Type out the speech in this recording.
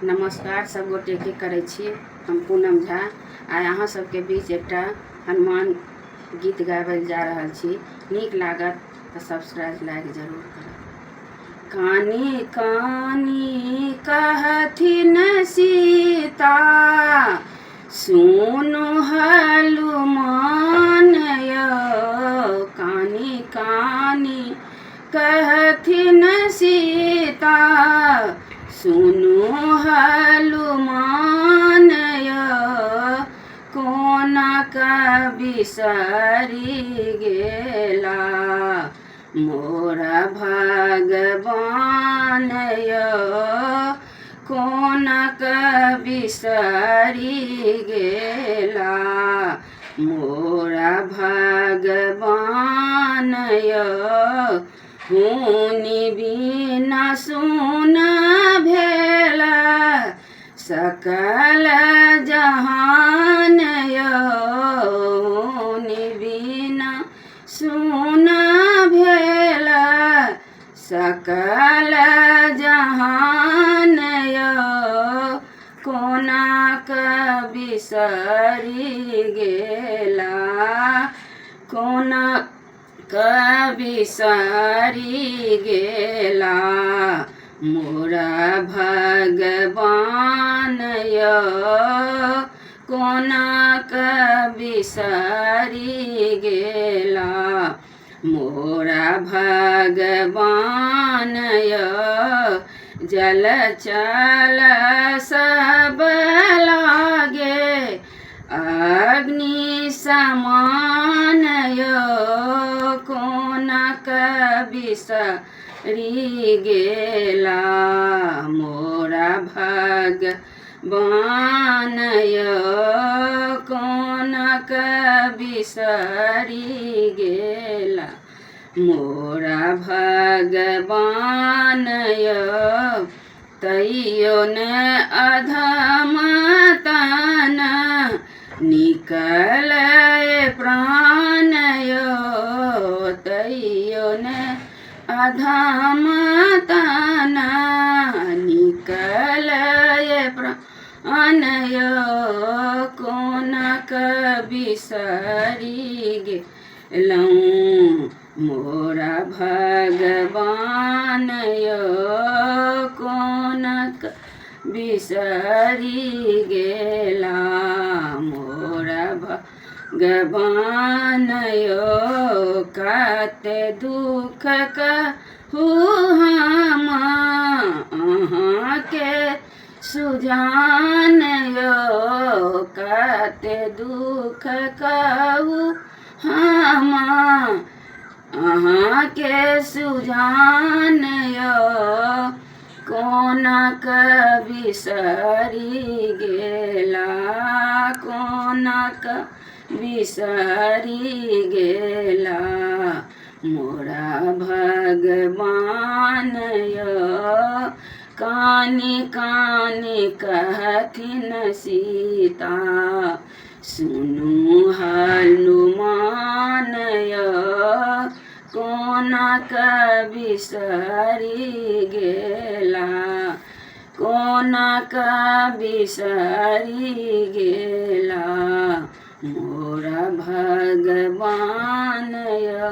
नमस्कार सब गोटे के करै छी। हम पूनम झा आइ अहाँ सबके बीच एकटा हनुमान गीत गाबै जा रहल छी। नीक लागत तऽ सब्सक्राइब लाइक जरूर करब। कानी कानी कहथिन सीता सुनु हनुमान यौ। कानी कानी कहथिन सीता सुनु हनुमान यौ। कोना बिसरि गेला मोरा भगवान यौ। कोना बिसरि गेला मोरा भगवान यौ। हुनि बिना सुन भेल सकल जहान यौ। हुनि बिना सुन भेल सकल जहान यौ। कोना बिसरि गेला कोना बिसरि गेला मोरा भगवान यौ। कोना बिसरि गेला मोरा भगवान यौ। जल चल सब लागे अग्नि समान यौ। कोना बिसरि गेला मोरा भगवान यौ। कोना बिसरि गेला मोरा भगवान यौ। तैयो ने अधम तन निकलै प्राण यौ। तैयो ने अधम तन निकलै प्राण यौ। कोना बिसरि गेलहुँ मोरा भगवान यौ। कोना बिसरि गेला मोरा भगवान यौ। कते दुख कहू हम अहाँके सुजान यौ। कते दुख कहू हम अहाँके सुजान यौ। कोना बिसरि गेला कोना बिसरि गेला मोरा भगवान यौ। कानी कानी कहथिन सीता सुनु हनुमान यौ। कोना बिसरि गेला कोना बिसरि गेला मोरा भगवान यौ।